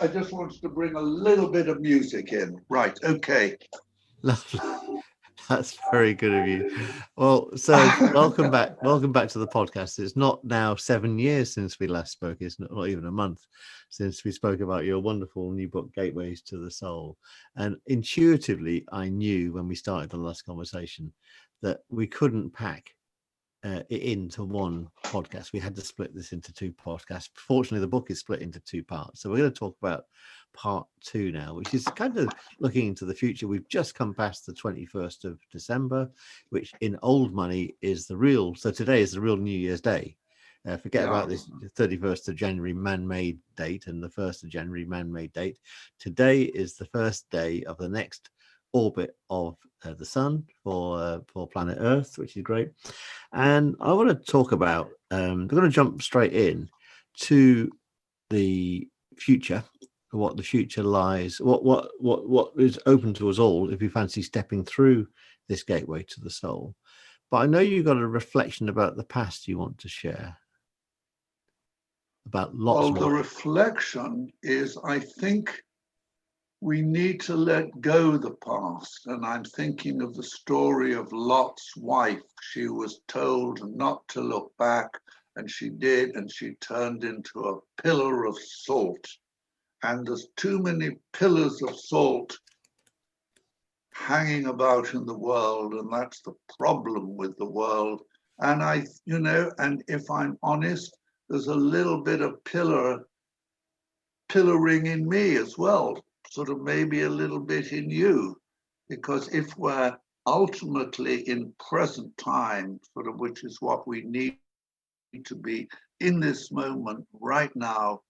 just wanted to bring a little bit of music in. Right, okay. Lovely. That's very good of you. Well, Serge, welcome back. Welcome back to the podcast. It's not now 7 years since we last spoke. It's not even a month since we spoke about your wonderful new book, Gateways to the Soul. And intuitively, I knew when we started the last conversation that we couldn't pack it into one podcast. We had to split this into two podcasts. Fortunately, the book is split into two parts. So we're going to talk about part two now, which is kind of looking into the future. We've just come past the 21st of December, which in old money is the real. So today is the real New Year's Day. Forget about this 31st of January man-made date and the 1st of January man-made date. Today is the first day of the next orbit of the sun for planet Earth, which is great. And I want to talk about we're going to jump straight in to the future, what the future lies, what is open to us all if you fancy stepping through this gateway to the soul. But I know you've got a reflection about the past you want to share about lots more. The reflection is, I think we need to let go the past. And I'm thinking of the story of Lot's wife. She was told not to look back, and she did, and she turned into a pillar of salt. And there's too many pillars of salt hanging about in the world, and that's the problem with the world. And and if I'm honest, there's a little bit of pillaring in me as well, sort of maybe a little bit in you, because if we're ultimately in present time, sort of, which is what we need to be in this moment right now,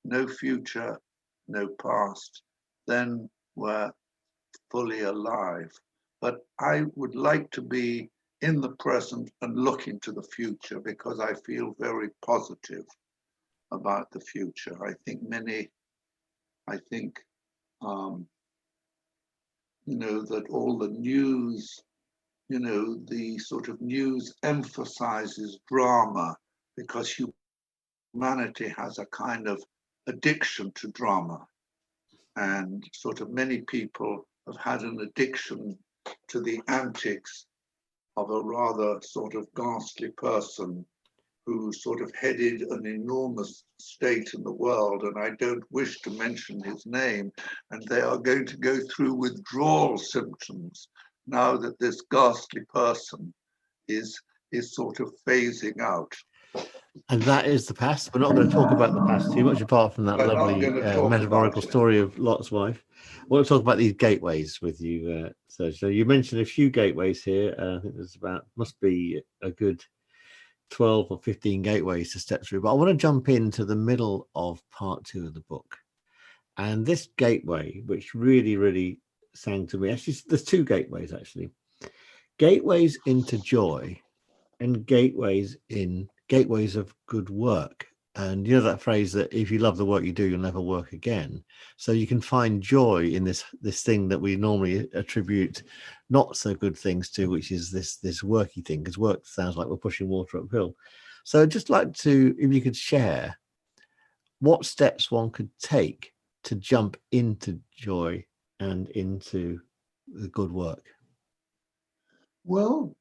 no future, no past, then we're fully alive. But I would like to be in the present and looking to the future, because I feel very positive about the future. I think that all the news, the sort of news emphasizes drama, because humanity has a kind of addiction to drama. And sort of many people have had an addiction to the antics of a rather sort of ghastly person who sort of headed an enormous state in the world, and I don't wish to mention his name, and they are going to go through withdrawal symptoms now that this ghastly person is sort of phasing out. And that is the past. We're not going to talk about the past too much, apart from that lovely metaphorical story of Lot's wife. I want to talk about these gateways with you, Serge. So you mentioned a few gateways here. I think there's must be a good 12 or 15 gateways to step through. But I want to jump into the middle of part two of the book. And this gateway, which really, really sang to me, actually, there's two gateways, actually. Gateways into joy and gateways of good work. And you know that phrase that if you love the work you do, you'll never work again. So you can find joy in this thing that we normally attribute not so good things to, which is this worky thing, because work sounds like we're pushing water uphill. So I'd just like to, if you could share what steps one could take to jump into joy and into the good work. Well,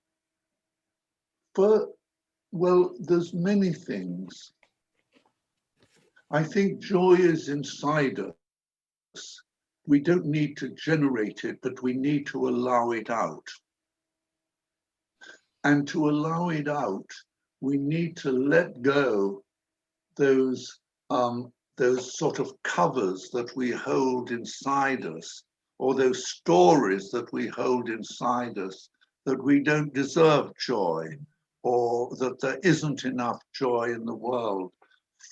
there's many things. I think joy is inside us. We don't need to generate it, but we need to allow it out. And to allow it out, we need to let go those sort of covers that we hold inside us, or those stories that we hold inside us, that we don't deserve joy, or that there isn't enough joy in the world.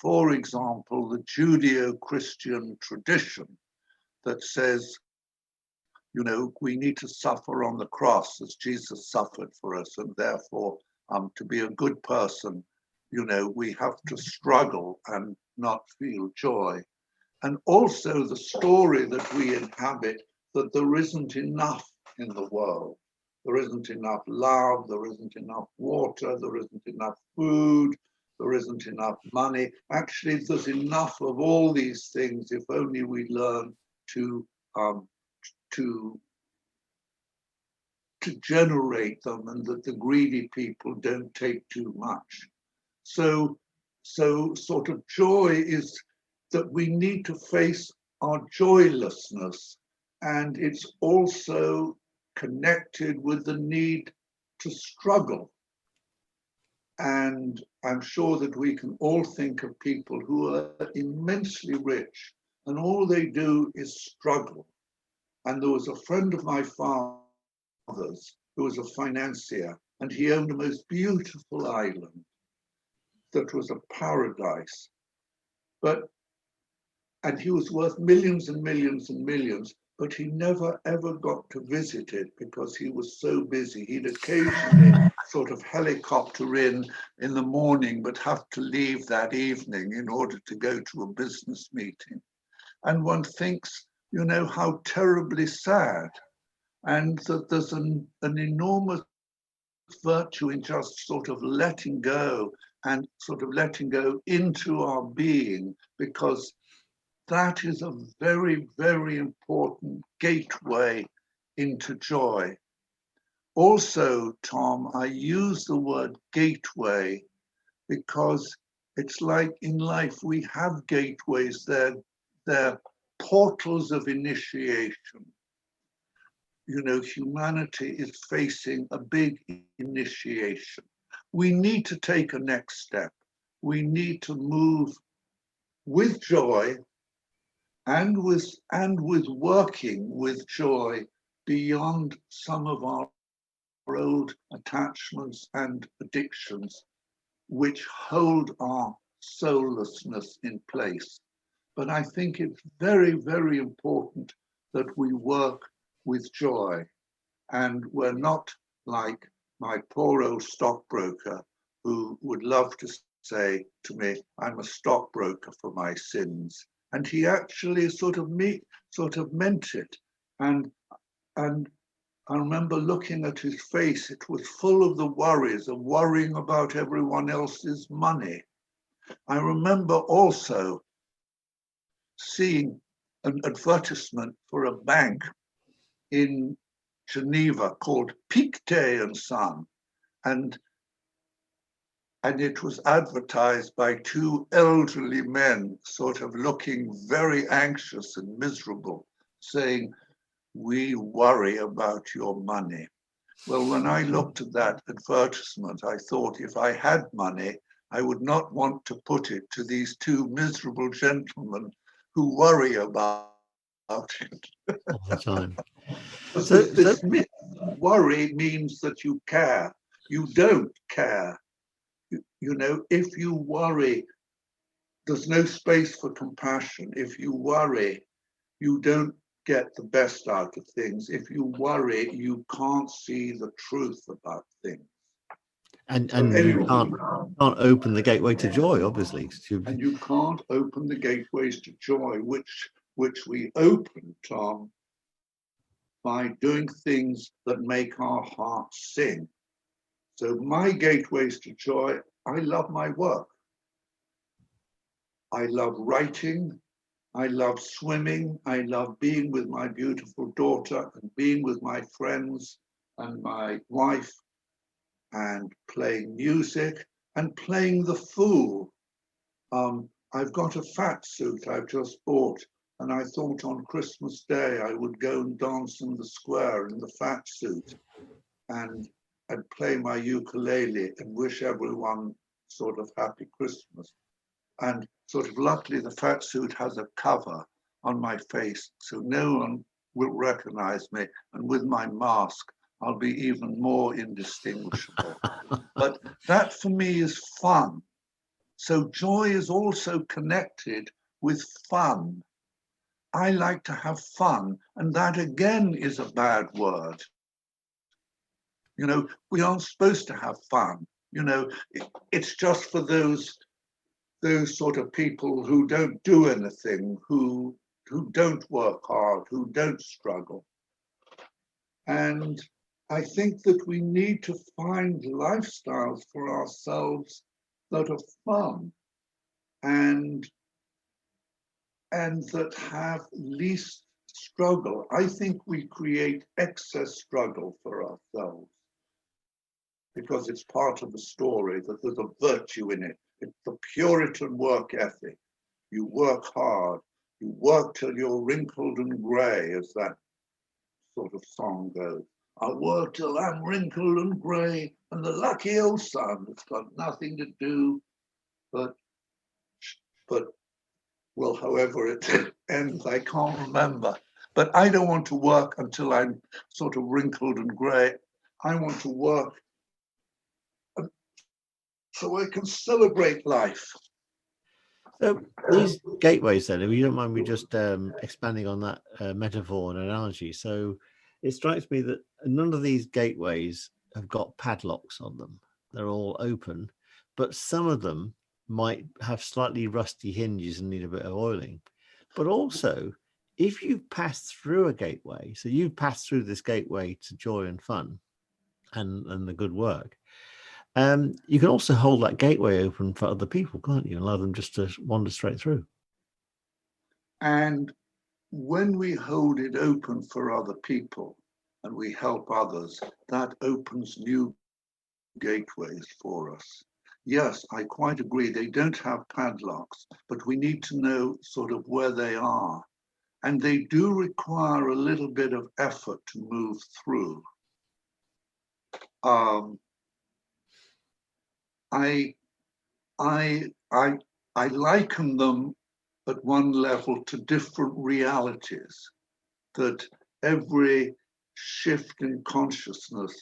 For example, the Judeo-Christian tradition that says, we need to suffer on the cross as Jesus suffered for us, and therefore, to be a good person, we have to struggle and not feel joy. And also the story that we inhabit, that there isn't enough in the world. There isn't enough love, there isn't enough water, there isn't enough food, there isn't enough money. Actually, there's enough of all these things if only we learn to um, to generate them, and that the greedy people don't take too much. So sort of joy is that we need to face our joylessness, and it's also connected with the need to struggle. And I'm sure that we can all think of people who are immensely rich and all they do is struggle. And there was a friend of my father's who was a financier, and he owned the most beautiful island that was a paradise. And he was worth millions and millions and millions, but he never ever got to visit it because he was so busy. He'd occasionally sort of helicopter in the morning, but have to leave that evening in order to go to a business meeting. And one thinks, how terribly sad, and that there's an enormous virtue in just sort of letting go, and sort of letting go into our being, because that is a very, very important gateway into joy. Also, Tom, I use the word gateway because it's like in life we have gateways, they're portals of initiation. Humanity is facing a big initiation. We need to take a next step. We need to move with joy and with working with joy beyond some of our old attachments and addictions, which hold our soullessness in place. But I think it's very, very important that we work with joy, and we're not like my poor old stockbroker who would love to say to me, I'm a stockbroker for my sins. And he actually sort of meant it. And I remember looking at his face, it was full of the worries of worrying about everyone else's money. I remember also seeing an advertisement for a bank in Geneva called Pictet and Son, and it was advertised by two elderly men, sort of looking very anxious and miserable, saying, "We worry about your money." Well, when I looked at that advertisement, I thought if I had money, I would not want to put it to these two miserable gentlemen who worry about it. All the time. This myth, worry means that you care. You don't care. If you worry, there's no space for compassion. If you worry, you don't get the best out of things. If you worry, you can't see the truth about things. And you can't open the gateway to joy, obviously. And you can't open the gateways to joy, which we open, Tom, by doing things that make our hearts sing. So my gateways to joy, I love my work. I love writing. I love swimming. I love being with my beautiful daughter and being with my friends and my wife and playing music and playing the fool. I've got a fat suit I've just bought, and I thought on Christmas Day I would go and dance in the square in the fat suit and play my ukulele and wish everyone sort of happy Christmas. And sort of luckily the fat suit has a cover on my face, so no one will recognize me. And with my mask, I'll be even more indistinguishable. But that for me is fun. So joy is also connected with fun. I like to have fun, and that again is a bad word. We aren't supposed to have fun. It's just for those sort of people who don't do anything, who don't work hard, who don't struggle. And I think that we need to find lifestyles for ourselves that are fun and that have least struggle. I think we create excess struggle for ourselves because it's part of the story that there's a virtue in it. It's the Puritan work ethic. You work hard, you work till you're wrinkled and gray, as that sort of song goes. I work till I'm wrinkled and gray, and the lucky old sun has got nothing to do but well, however it ends, I can't remember. But I don't want to work until I'm sort of wrinkled and gray. I want to work so I can celebrate life. So these gateways, then, if you don't mind me just expanding on that metaphor and analogy. So it strikes me that none of these gateways have got padlocks on them. They're all open, but some of them might have slightly rusty hinges and need a bit of oiling. But also, if you've passed through a gateway, so you've passed through this gateway to joy and fun and the good work, you can also hold that gateway open for other people, can't you? Allow them just to wander straight through. And when we hold it open for other people and we help others, that opens new gateways for us. Yes, I quite agree. They don't have padlocks, but we need to know sort of where they are. And they do require a little bit of effort to move through. I liken them at one level to different realities, that every shift in consciousness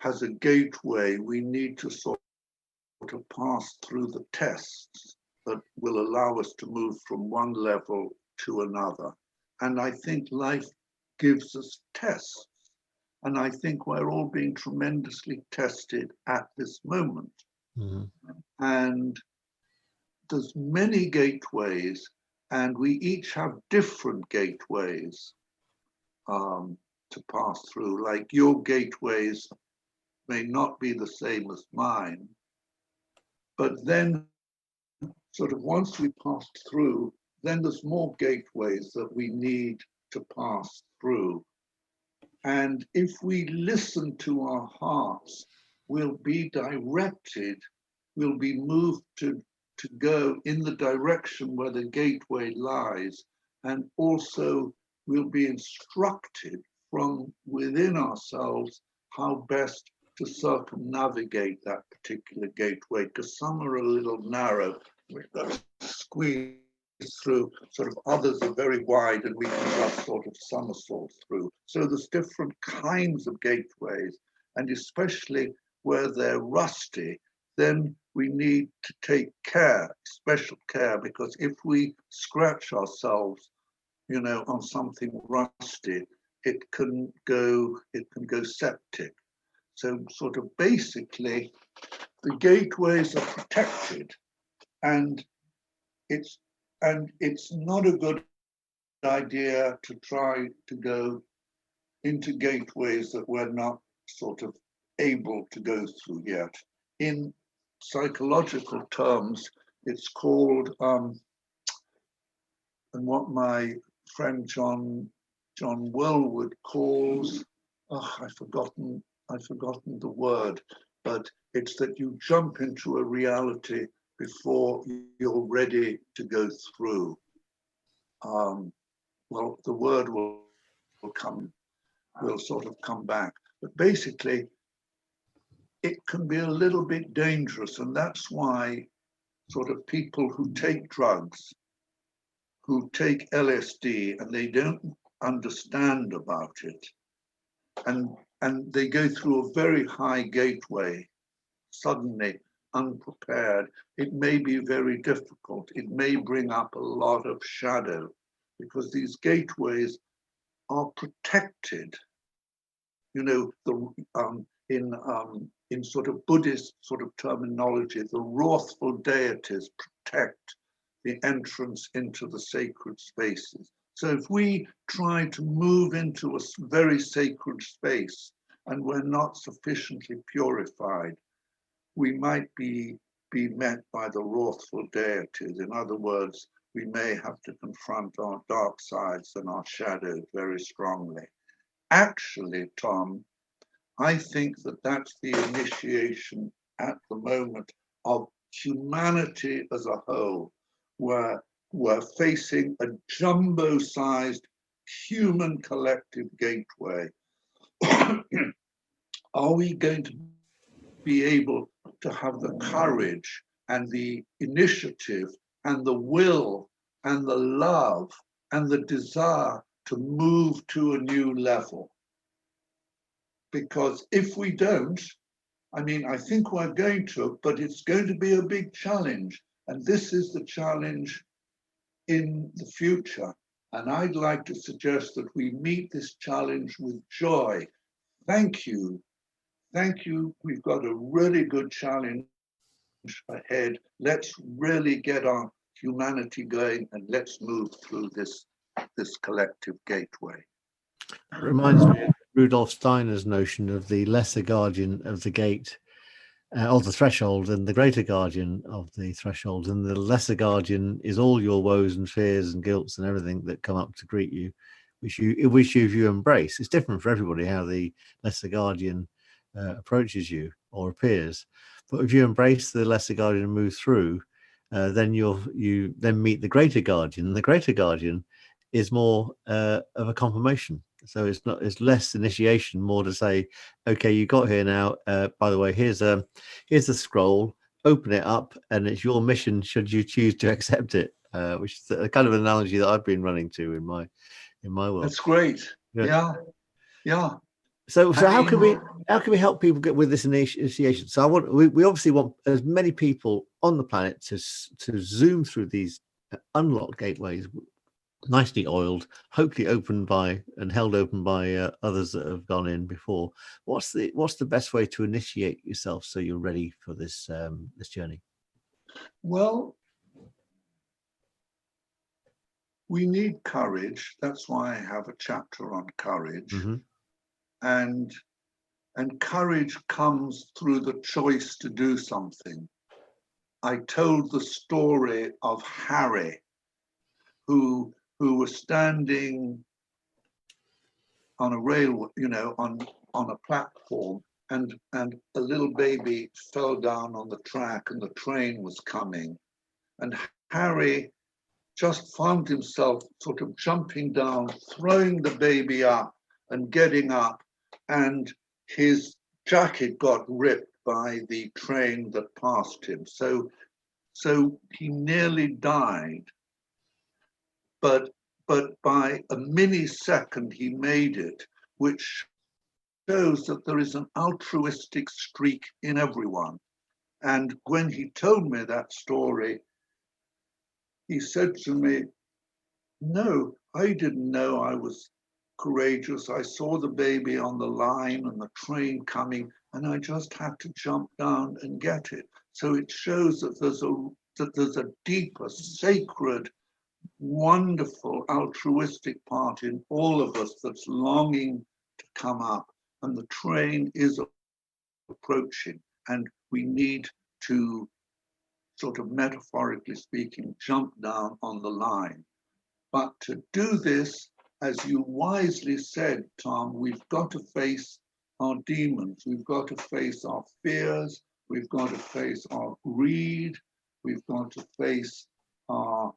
has a gateway we need to sort of pass through the tests that will allow us to move from one level to another. And I think life gives us tests. And I think we're all being tremendously tested at this moment. Mm-hmm. And there's many gateways, and we each have different gateways to pass through. Like your gateways may not be the same as mine, but then sort of once we passed through, then there's more gateways that we need to pass through. And if we listen to our hearts, we'll be directed, we'll be moved to go in the direction where the gateway lies. And also we'll be instructed from within ourselves how best to circumnavigate that particular gateway, because some are a little narrow. We've got to squeeze through, sort of others are very wide and we can just sort of somersault through. So there's different kinds of gateways, and especially where they're rusty, then we need to take care, special care, because if we scratch ourselves, you know, on something rusty, it can go septic. So sort of basically, the gateways are protected, and it's not a good idea to try to go into gateways that we're not sort of able to go through yet. In psychological terms, it's called, and what my friend John Welwood calls, I've forgotten the word, but it's that you jump into a reality before you're ready to go through. Well, the word will sort of come back. But basically, it can be a little bit dangerous. And that's why sort of people who take drugs, who take LSD, and they don't understand about it, and they go through a very high gateway, suddenly unprepared, it may be very difficult. It may bring up a lot of shadow, because these gateways are protected. You know, in sort of Buddhist sort of terminology, the wrathful deities protect the entrance into the sacred spaces. So if we try to move into a very sacred space and we're not sufficiently purified, we might be be met by the wrathful deities. In other words, we may have to confront our dark sides and our shadows very strongly. Actually, Tom, I think that that's the initiation at the moment of humanity as a whole, where we're facing a jumbo-sized human collective gateway. Are we going to be able to have the courage and the initiative and the will and the love and the desire to move to a new level? Because if we don't, I mean, I think we're going to, but it's going to be a big challenge. And this is the challenge in the future. And I'd like to suggest that we meet this challenge with joy. Thank you. Thank you. We've got a really good challenge ahead. Let's really get our humanity going and let's move through this collective gateway. It reminds me of Rudolf Steiner's notion of the lesser guardian of the gate, of the threshold, and the greater guardian of the threshold. And the lesser guardian is all your woes and fears and guilts and everything that come up to greet you, which you embrace. It's different for everybody how the lesser guardian approaches you or appears. But if you embrace the lesser guardian and move through, then you then meet the greater guardian. The greater guardian is more of a confirmation. So it's less initiation, more to say, okay, you got here now. By the way, here's the scroll. Open it up, and it's your mission. Should you choose to accept it, which is a kind of analogy that I've been running to in my world. That's great. Yeah. So how can we help people get with this initiation? So we obviously want as many people on the planet to zoom through these unlocked gateways, nicely oiled, hopefully opened by and held open by others that have gone in before. What's the best way to initiate yourself so you're ready for this journey? Well, we need courage. That's why I have a chapter on courage. Mm-hmm. And courage comes through the choice to do something. I told the story of Harry, who was standing on a railway, on a platform, and a little baby fell down on the track and the train was coming. And Harry just found himself sort of jumping down, throwing the baby up and getting up, and his jacket got ripped by the train that passed him. So he nearly died. But by a millisecond he made it, which shows that there is an altruistic streak in everyone. And when he told me that story, he said to me, "No, I didn't know I was courageous. I saw the baby on the line and the train coming, and I just had to jump down and get it." So it shows that there's a deeper, sacred, wonderful, altruistic part in all of us that's longing to come up, and the train is approaching, and we need to, sort of metaphorically speaking, jump down on the line. But to do this, as you wisely said, Tom, we've got to face our demons. We've got to face our fears. We've got to face our greed. We've got to face our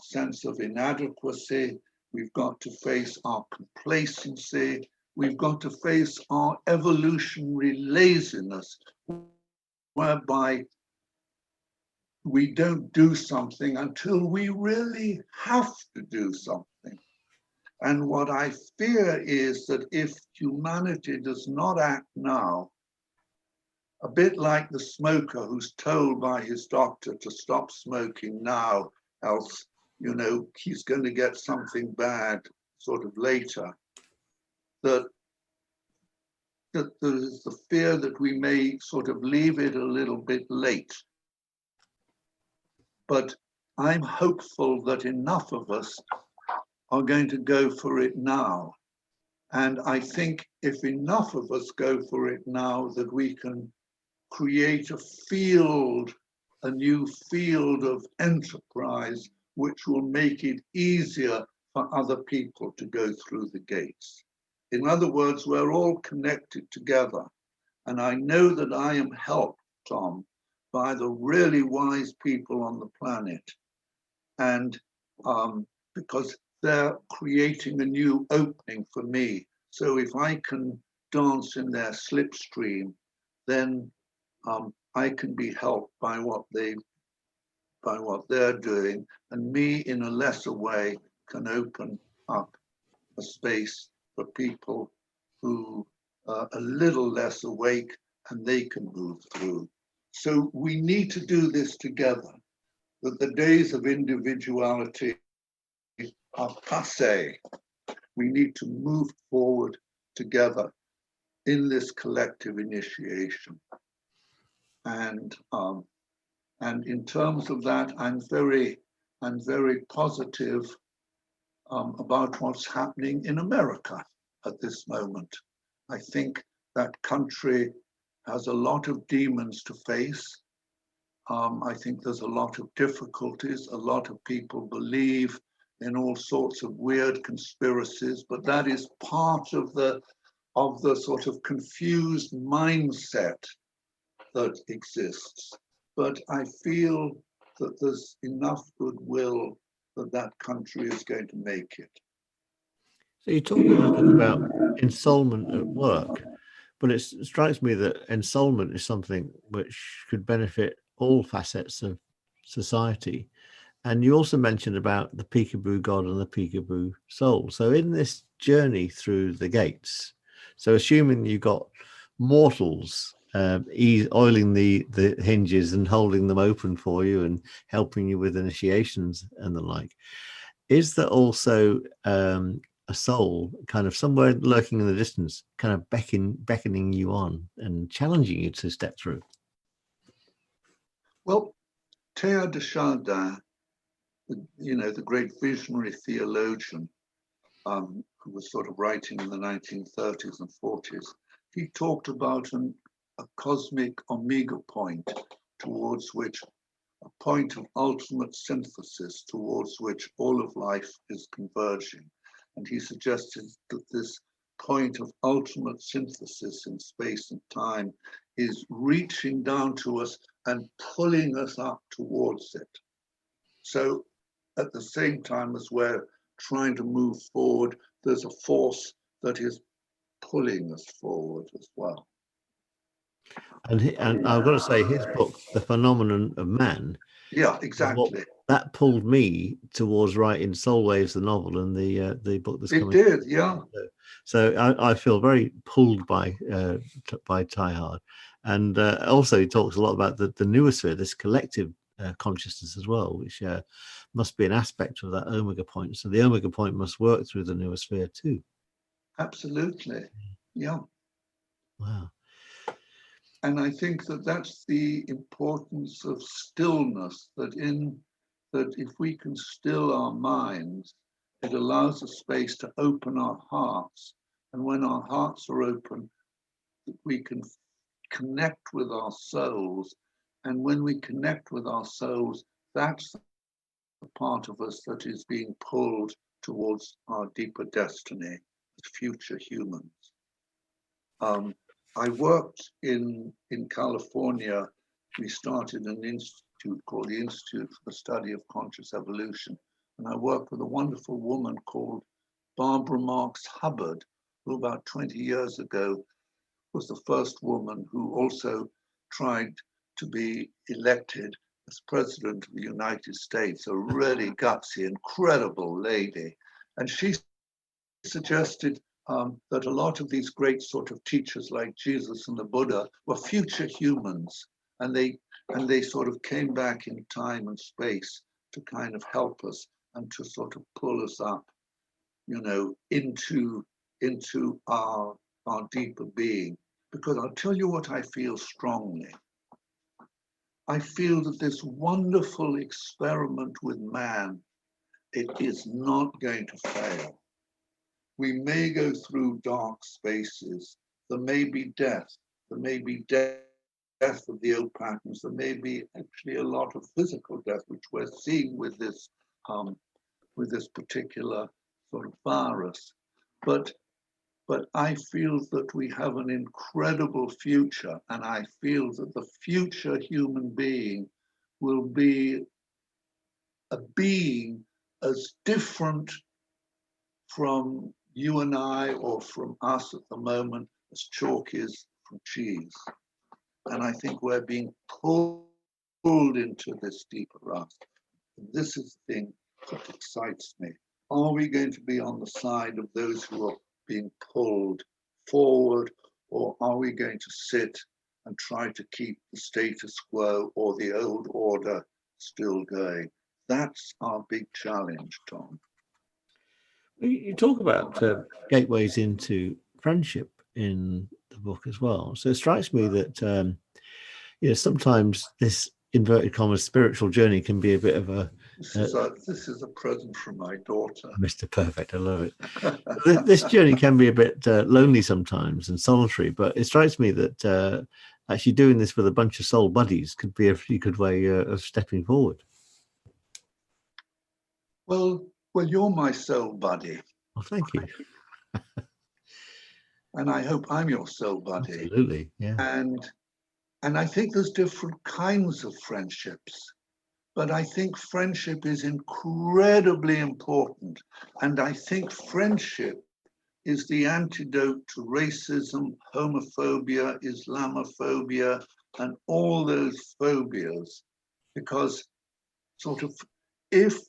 sense of inadequacy. We've got to face our complacency. We've got to face our evolutionary laziness, whereby we don't do something until we really have to do something. And what I fear is that if humanity does not act now, a bit like the smoker who's told by his doctor to stop smoking now, else, he's going to get something bad sort of later, that there's the fear that we may sort of leave it a little bit late. But I'm hopeful that enough of us are going to go for it now. And I think if enough of us go for it now, that we can create a new field of enterprise, which will make it easier for other people to go through the gates. In other words, we're all connected together. And I know that I am helped, Tom, by the really wise people on the planet. And because they're creating a new opening for me. So if I can dance in their slipstream, then I can be helped by what they're doing, and me in a lesser way can open up a space for people who are a little less awake, and they can move through. So we need to do this together, that the days of individuality are passé. We need to move forward together in this collective initiation. And in terms of that, I'm very positive about what's happening in America at this moment. I think that country has a lot of demons to face. I think there's a lot of difficulties. A lot of people believe in all sorts of weird conspiracies, but that is part of the sort of confused mindset that exists. But I feel that there's enough goodwill that that country is going to make it. So you talk in the book about ensoulment at work, but it strikes me that ensoulment is something which could benefit all facets of society. And you also mentioned about the peekaboo God and the peekaboo soul. So in this journey through the gates, so assuming you got mortals oiling the hinges and holding them open for you and helping you with initiations and the like, is there also a soul kind of somewhere lurking in the distance, kind of beckoning you on and challenging you to step through? Well, Teilhard de Chardin, the great visionary theologian, who was sort of writing in the 1930s and 40s, he talked about a cosmic omega point towards which, a point of ultimate synthesis towards which all of life is converging. And he suggested that this point of ultimate synthesis in space and time is reaching down to us and pulling us up towards it. So at the same time as we're trying to move forward, there's a force that is pulling us forward as well. And I've got to say, his book, The Phenomenon of Man, yeah, exactly, that pulled me towards writing Soul Waves, the novel, and the book that's coming. It did, yeah. So I feel very pulled by Teilhard, and also he talks a lot about the noosphere, this collective consciousness as well, which must be an aspect of that omega point. So the omega point must work through the noosphere too. Absolutely, yeah. Wow. And I think that that's the importance of stillness, that if we can still our minds, it allows a space to open our hearts. And when our hearts are open, we can connect with our souls. And when we connect with our souls, that's the part of us that is being pulled towards our deeper destiny as future humans. I worked in California. We started an institute called the Institute for the Study of Conscious Evolution. And I worked with a wonderful woman called Barbara Marks Hubbard, who about 20 years ago was the first woman who also tried to be elected as President of the United States, a really gutsy, incredible lady. And she suggested that a lot of these great sort of teachers like Jesus and the Buddha were future humans, and they sort of came back in time and space to kind of help us and to sort of pull us up, into our deeper being. Because I'll tell you what I feel strongly. I feel that this wonderful experiment with man, it is not going to fail. We may go through dark spaces. There may be death. There may be death of the old patterns, there may be actually a lot of physical death, which we're seeing with this particular sort of virus. But I feel that we have an incredible future, and I feel that the future human being will be a being as different from you and I, or from us at the moment, as chalk is from cheese. And I think we're being pulled into this deeper rust. And this is the thing that excites me. Are we going to be on the side of those who are being pulled forward, or are we going to sit and try to keep the status quo or the old order still going? That's our big challenge, Tom. You talk about gateways into friendship in the book as well. So it strikes me that sometimes this inverted commas spiritual journey can be a bit of a this is a present from my daughter. Mr. Perfect, I love it. This journey can be a bit lonely sometimes and solitary, but it strikes me that actually doing this with a bunch of soul buddies could be a pretty good way of stepping forward. Well, you're my soul buddy. Well, thank you. And I hope I'm your soul buddy. Absolutely, yeah. And I think there's different kinds of friendships, but I think friendship is incredibly important. And I think friendship is the antidote to racism, homophobia, Islamophobia, and all those phobias, because sort of if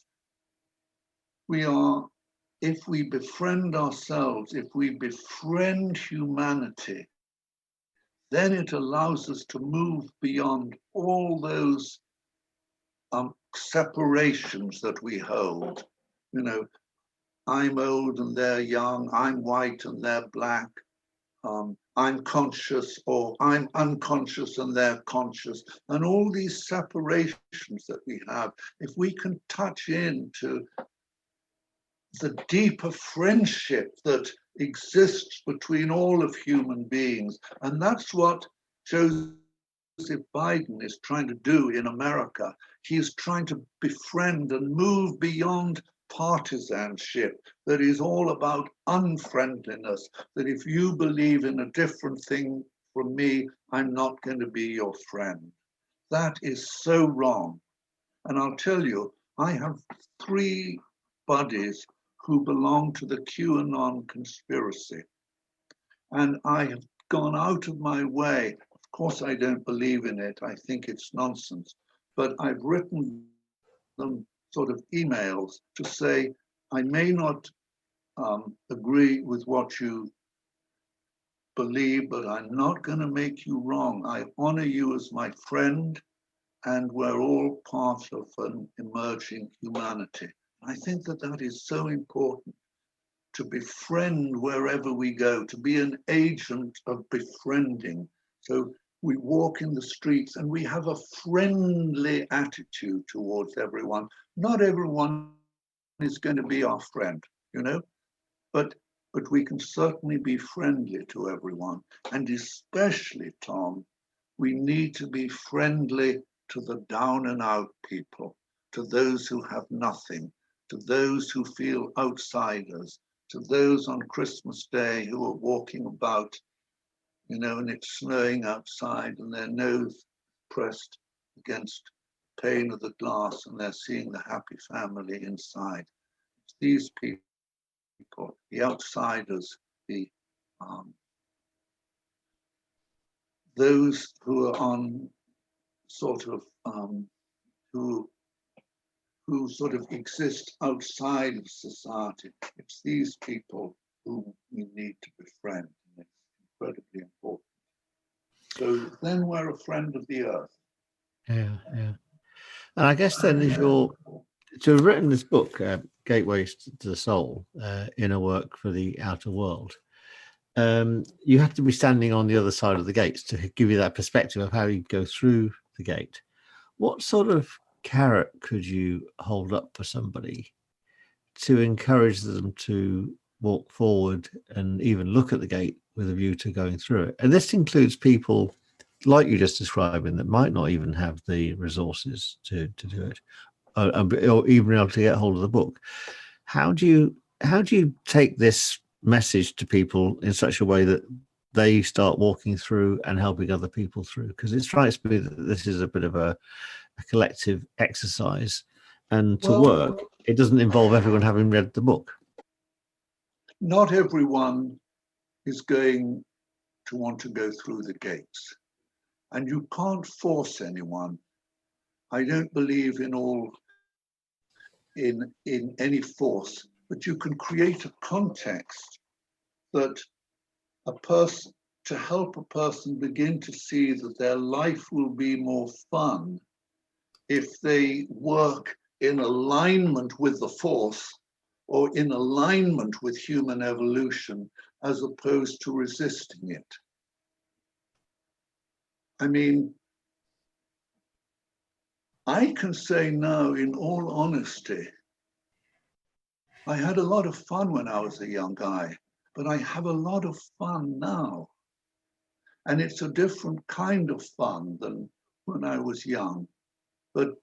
we befriend ourselves, if we befriend humanity, then it allows us to move beyond all those separations that we hold. You know, I'm old and they're young, I'm white and they're black, I'm conscious or I'm unconscious and they're conscious, and all these separations that we have, if we can touch into the deeper friendship that exists between all of human beings. And that's what Joseph Biden is trying to do in America. He is trying to befriend and move beyond partisanship that is all about unfriendliness, that if you believe in a different thing from me, I'm not going to be your friend. That is so wrong. And I'll tell you, I have 3 buddies who belong to the QAnon conspiracy. And I have gone out of my way. Of course, I don't believe in it. I think it's nonsense. But I've written them sort of emails to say, I may not agree with what you believe, but I'm not going to make you wrong. I honor you as my friend, and we're all part of an emerging humanity. I think that that is so important, to befriend wherever we go, to be an agent of befriending. So we walk in the streets and we have a friendly attitude towards everyone. Not everyone is going to be our friend, you know, but we can certainly be friendly to everyone. And especially, Tom, we need to be friendly to the down and out people, to those who have nothing, to those who feel outsiders, to those on Christmas Day who are walking about, you know, and it's snowing outside and their nose pressed against the pane of the glass and they're seeing the happy family inside. It's these people, the outsiders, those who are on sort of, who sort of exist outside of society. It's these people who we need to befriend, and it's incredibly important. So then we're a friend of the earth. Yeah. And I guess then as to have written this book, Gateways to the Soul, Inner Work for the Outer World, you have to be standing on the other side of the gates to give you that perspective of how you go through the gate. What sort of carrot could you hold up for somebody to encourage them to walk forward and even look at the gate with a view to going through it? And this includes people like you just describing, that might not even have the resources to do it, or even able to get hold of the book. How do you take this message to people in such a way that they start walking through and helping other people through? Because it strikes me that this is a bit of a collective exercise, and to Well, work, it doesn't involve everyone having read the book. not everyone is going to want to go through the gates, and you can't force anyone. I don't believe in any force, but you can create a context that a person, to help a person begin to see that their life will be more fun if they work in alignment with the force or in alignment with human evolution, as opposed to resisting it. I mean, I can say now, in all honesty, I had a lot of fun when I was a young guy, but I have a lot of fun now. And it's a different kind of fun than when I was young. But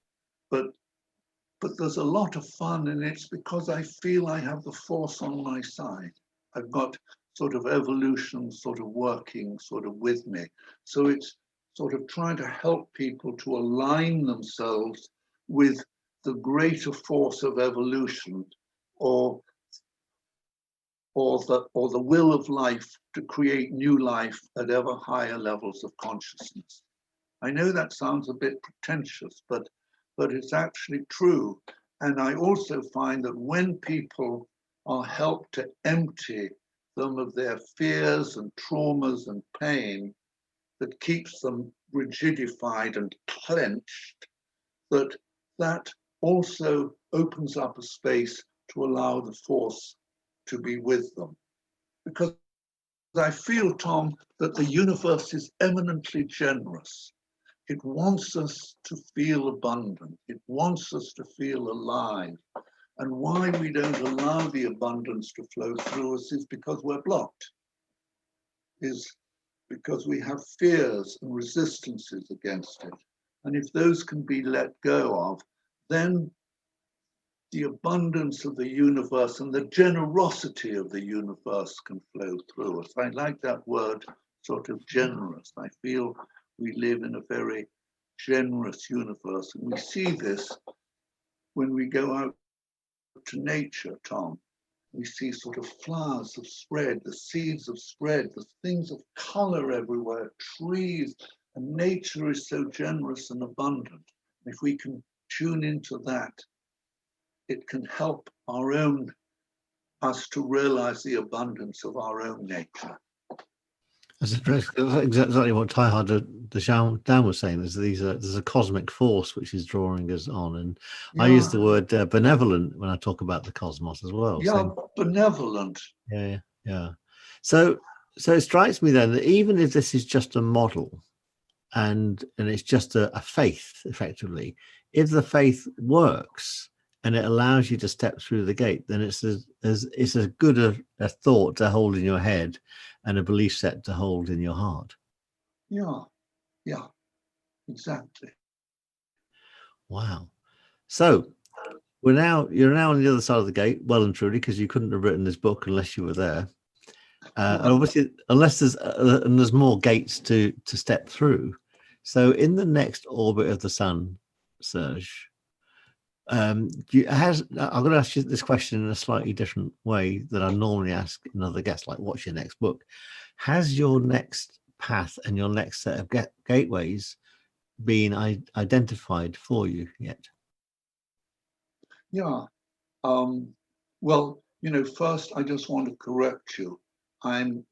but there's a lot of fun, and it's because I feel I have the force on my side. I've got sort of evolution sort of working sort of with me. So it's sort of trying to help people to align themselves with the greater force of evolution, or the will of life to create new life at ever higher levels of consciousness. I know that sounds a bit pretentious, but it's actually true. And I also find that when people are helped to empty them of their fears and traumas and pain that keeps them rigidified and clenched, that also opens up a space to allow the force to be with them. Because I feel, Tom, that the universe is eminently generous. It wants us to feel abundant. It wants us to feel alive. And why we don't allow the abundance to flow through us is because we're blocked, is because we have fears and resistances against it. And if those can be let go of, then the abundance of the universe and the generosity of the universe can flow through us. I like that word, sort of generous. I feel we live in a very generous universe. And we see this when we go out to nature, Tom. We see sort of flowers of spread, the seeds of spread, the things of color everywhere, trees, and nature is so generous and abundant. If we can tune into that, it can help us to realize the abundance of our own nature. That's exactly what Teilhard de Chardin was saying. There's a cosmic force which is drawing us on, and I use the word benevolent when I talk about the cosmos as well. Yeah, benevolent. Yeah. So it strikes me then that even if this is just a model, and it's just a faith, effectively, if the faith works and it allows you to step through the gate, then it's as good a thought to hold in your head and a belief set to hold in your heart. Yeah, exactly. Wow. So you're now on the other side of the gate, well and truly, because you couldn't have written this book unless you were there. And obviously, unless there's more gates to step through. So in the next orbit of the sun, Serge, I'm going to ask you this question in a slightly different way than I normally ask another guest, like, what's your next book? Has your next path and your next set of gateways been identified for you yet? Yeah. Well, first I just want to correct you. I'm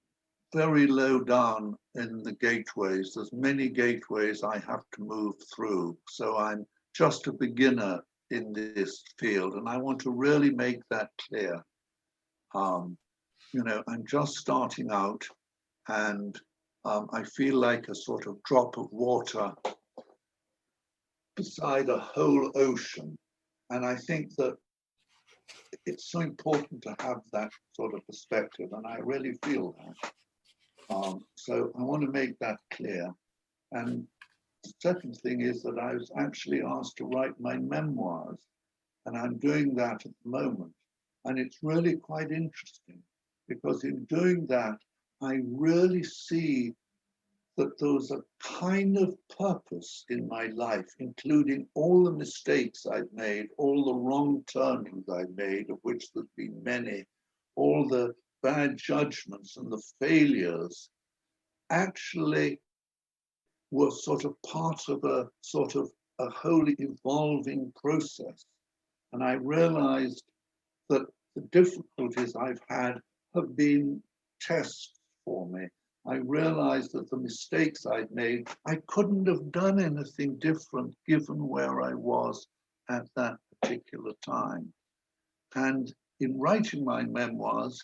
very low down in the gateways. There's many gateways I have to move through. So I'm just a beginner in this field. And I want to really make that clear. I'm just starting out, and I feel like a sort of drop of water beside a whole ocean. And I think that it's so important to have that sort of perspective. And I really feel that. So I want to make that clear. And the second thing is that I was actually asked to write my memoirs, and I'm doing that at the moment. And it's really quite interesting because in doing that, I really see that there was a kind of purpose in my life, including all the mistakes I've made, all the wrong turnings I've made, of which there's been many, all the bad judgments and the failures, actually were sort of part of a wholly evolving process. And I realized that the difficulties I've had have been tests for me. I realized that the mistakes I'd made, I couldn't have done anything different given where I was at that particular time. And in writing my memoirs,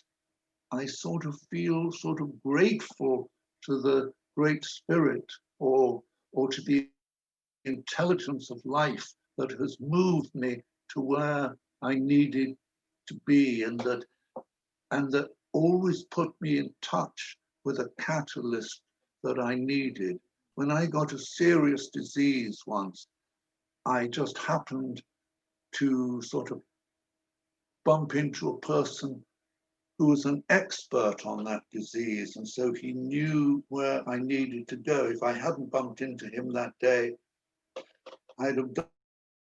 I sort of feel sort of grateful to the great spirit or to the intelligence of life that has moved me to where I needed to be, and that always put me in touch with a catalyst that I needed. When I got a serious disease once, I just happened to sort of bump into a person who was an expert on that disease. And so he knew where I needed to go. If I hadn't bumped into him that day, I'd have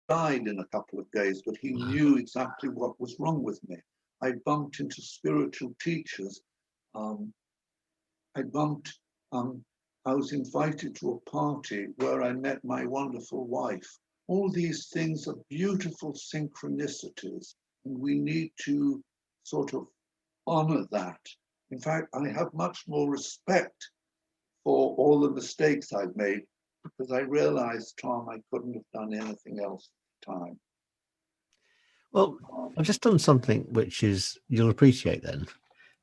died in a couple of days, but he knew exactly what was wrong with me. I bumped into spiritual teachers. I was invited to a party where I met my wonderful wife. All these things are beautiful synchronicities, and we need to sort of honor that. In fact, I have much more respect for all the mistakes I've made because I realized, Tom, I couldn't have done anything else at the time. Well, I've just done something which is, you'll appreciate then.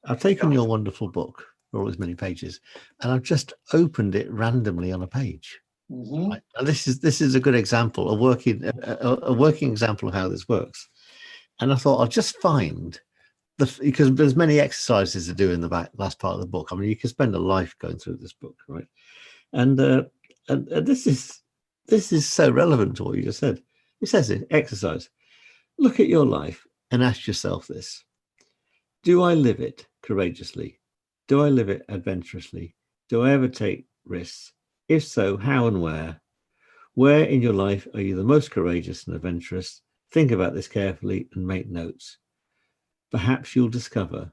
I've taken your wonderful book, all as many pages, and I've just opened it randomly on a page. Mm-hmm. Right? And this is a good example, a working example of how this works. And I thought I'll just find because there's many exercises to do in the last part of the book. I mean, you can spend a life going through this book, right? And this is so relevant to what you just said. It says it, exercise. Look at your life and ask yourself this. Do I live it courageously? Do I live it adventurously? Do I ever take risks? If so, how and where? Where in your life are you the most courageous and adventurous? Think about this carefully and make notes. Perhaps you'll discover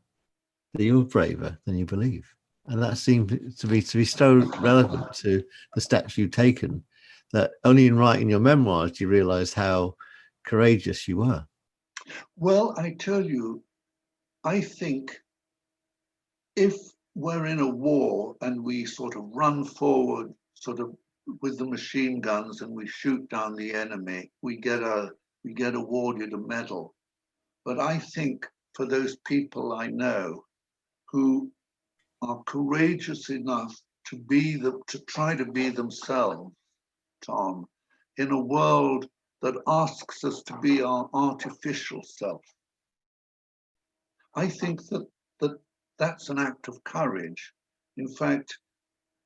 that you're braver than you believe. And that seemed to be so relevant to the steps you've taken that only in writing your memoirs do you realize how courageous you were. Well, I tell you, I think if we're in a war and we sort of run forward, sort of with the machine guns, and we shoot down the enemy, we get awarded a medal. But I think for those people I know who are courageous enough to try to be themselves, Tom, in a world that asks us to be our artificial self, I think that's an act of courage. In fact,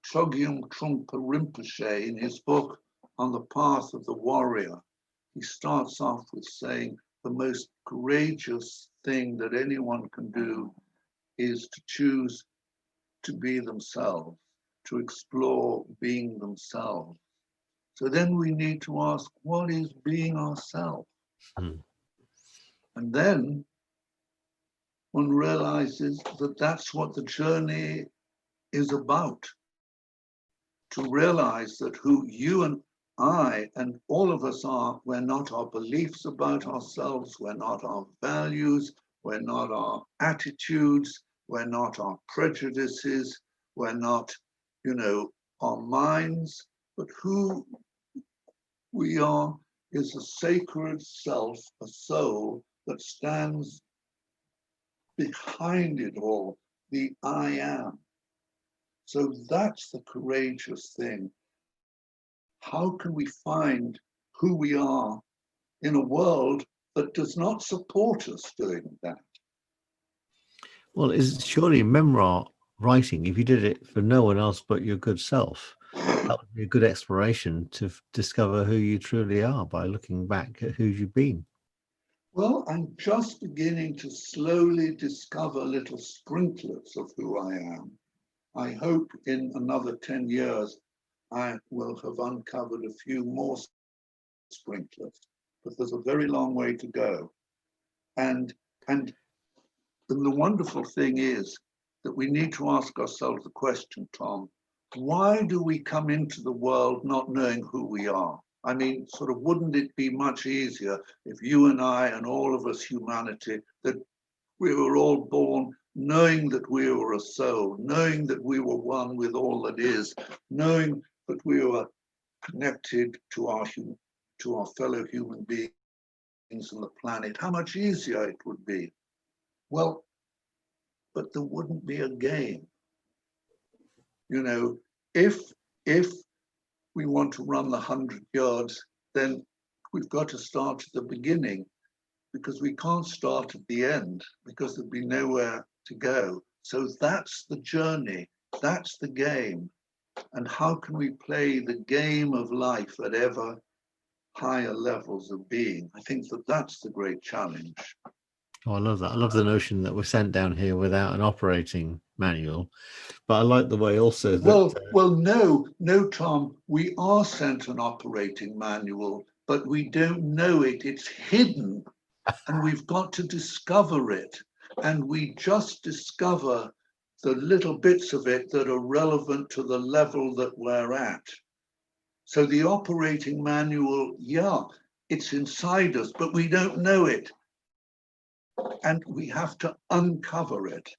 Chogyam Trungpa Rinpoche, in his book On the Path of the Warrior, he starts off with saying the most courageous thing that anyone can do is to choose to be themselves, to explore being themselves. So then we need to ask, what is being ourselves? And then one realizes that that's what the journey is about. To realize that who you and I and all of us are, we're not our beliefs about ourselves, we're not our values, we're not our attitudes, we're not our prejudices, we're not, our minds, but who we are is a sacred self, a soul that stands behind it all, the I am. So that's the courageous thing. How can we find who we are in a world that does not support us doing that? Well, it's surely memoir writing, if you did it for no one else but your good self, that would be a good exploration to discover who you truly are by looking back at who you've been. Well, I'm just beginning to slowly discover little sprinklets of who I am. I hope in another 10 years, I will have uncovered a few more sprinklets, but there's a very long way to go. And the wonderful thing is that we need to ask ourselves the question, Tom, why do we come into the world not knowing who we are? I mean, sort of, wouldn't it be much easier if you and I and all of us humanity, that we were all born knowing that we were a soul, knowing that we were one with all that is, knowing that we were connected to our fellow human beings on the planet, how much easier it would be. Well, but there wouldn't be a game. You know, if we want to run the 100 yards, then we've got to start at the beginning, because we can't start at the end, because there'd be nowhere to go. So that's the journey, that's the game. And how can we play the game of life at ever higher levels of being? I think that that's the great challenge. Oh, I love that. I love the notion that we're sent down here without an operating manual. But I like the way also that... Well, no, Tom, we are sent an operating manual, but we don't know it. It's hidden, and we've got to discover it. And we just discover the little bits of it that are relevant to the level that we're at. So the operating manual, yeah, it's inside us, but we don't know it. And we have to uncover it,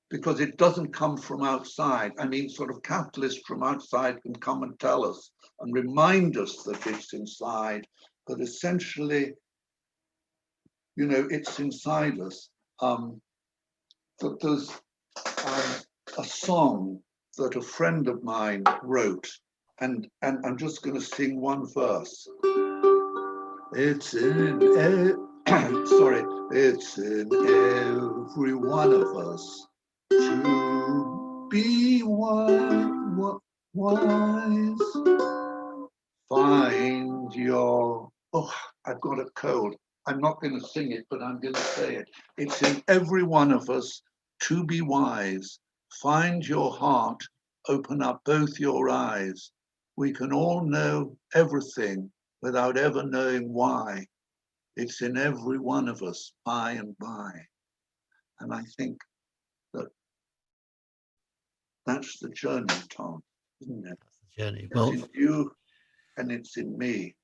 because it doesn't come from outside. I mean, sort of, capitalists from outside can come and tell us and remind us that it's inside, but essentially, you know, it's inside us. That there's a song that a friend of mine wrote, and I'm just going to sing one verse. It's in sorry, it's in every one of us to be wise. Find your... oh, I've got a cold. I'm not going to sing it, but I'm going to say it. It's in every one of us to be wise. Find your heart, open up both your eyes. We can all know everything without ever knowing why. It's in every one of us by and by. And I think that that's the journey, Tom, isn't it? That's the journey. It's in you and it's in me.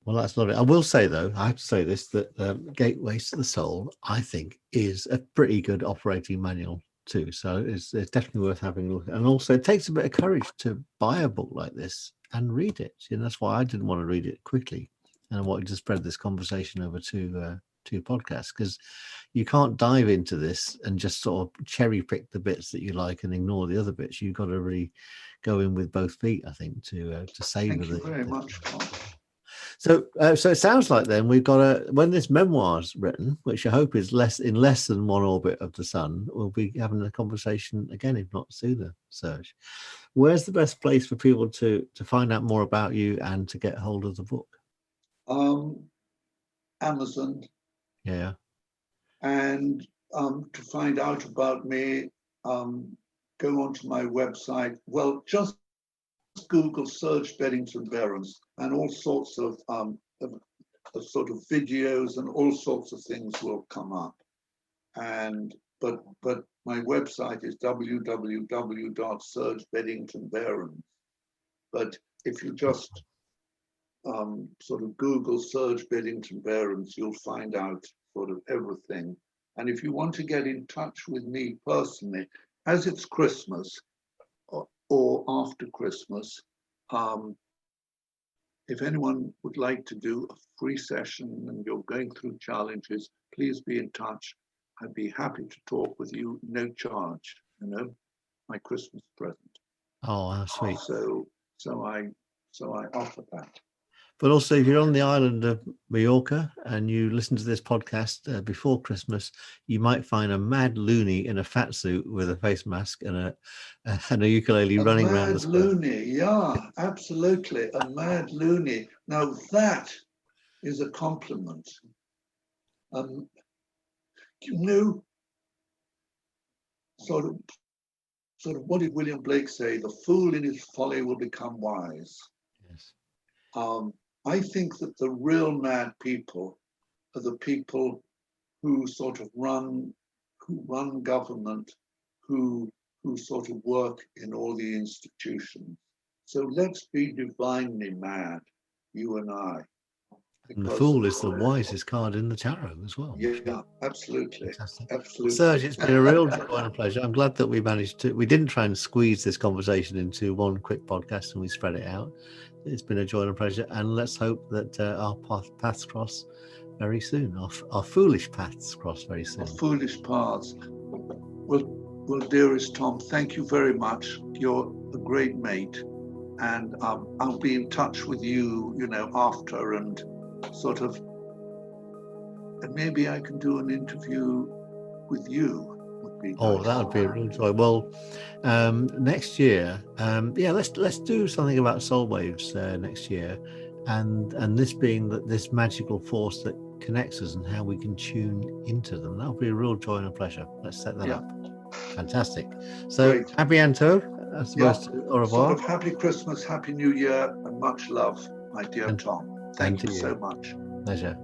Well, that's lovely. I will say, though, I have to say this, that Gateways to the Soul, I think, is a pretty good operating manual too. So it's definitely worth having a look at. And also, it takes a bit of courage to buy a book like this and read it. And that's why I didn't want to read it quickly. And I wanted to spread this conversation over two podcasts, because you can't dive into this and just sort of cherry pick the bits that you like and ignore the other bits. You've got to really go in with both feet, I think, to savor. Thank you very much, Tom. So it sounds like then we've got when this memoir's written, which I hope is in less than one orbit of the sun, we'll be having a conversation again, if not sooner. Serge, where's the best place for people to find out more about you and to get hold of the book? Amazon. Yeah. And to find out about me, go onto my website. Well, just Google Serge Beddington-Behrens, and all sorts of sort of videos and all sorts of things will come up. And but my website is www.sergebeddington-behrens. But if you just sort of Google Serge Beddington-Behrens, you'll find out sort of everything. And if you want to get in touch with me personally, as it's Christmas or after Christmas, if anyone would like to do a free session and you're going through challenges, please be in touch. I'd be happy to talk with you, no charge, you know, my Christmas present. Oh, how sweet. So I offer that. But also, if you're on the island of Mallorca and you listen to this podcast before Christmas, you might find a mad loony in a fat suit with a face mask and a ukulele running around the square. A mad loony, yeah, absolutely, a mad loony. Now that is a compliment. You know, sort of, what did William Blake say? The fool in his folly will become wise. Yes. I think that the real mad people are the people who sort of run government, who sort of work in all the institutions. So let's be divinely mad, you and I. And the fool is the wisest card in the tarot as well. Yeah, absolutely. Fantastic. Absolutely. Serge, it's been a real joy and a pleasure. I'm glad that we didn't try and squeeze this conversation into one quick podcast and we spread it out. It's been a joy and a pleasure. And let's hope that our paths cross very soon. Our foolish paths cross very soon. Our foolish paths. Well, dearest Tom, thank you very much. You're a great mate. And I'll be in touch with you, after and sort of, and maybe I can do an interview with you. Would be nice. That would be a real joy. Well, next year, let's do something about soul waves next year, and this being this magical force that connects us and how we can tune into them. That would be a real joy and a pleasure. Let's set that up. Fantastic. So Great. À bientôt. I suppose. Au revoir. Sort of happy Christmas, happy New Year, and much love, my dear Tom. Thank you so much. Pleasure.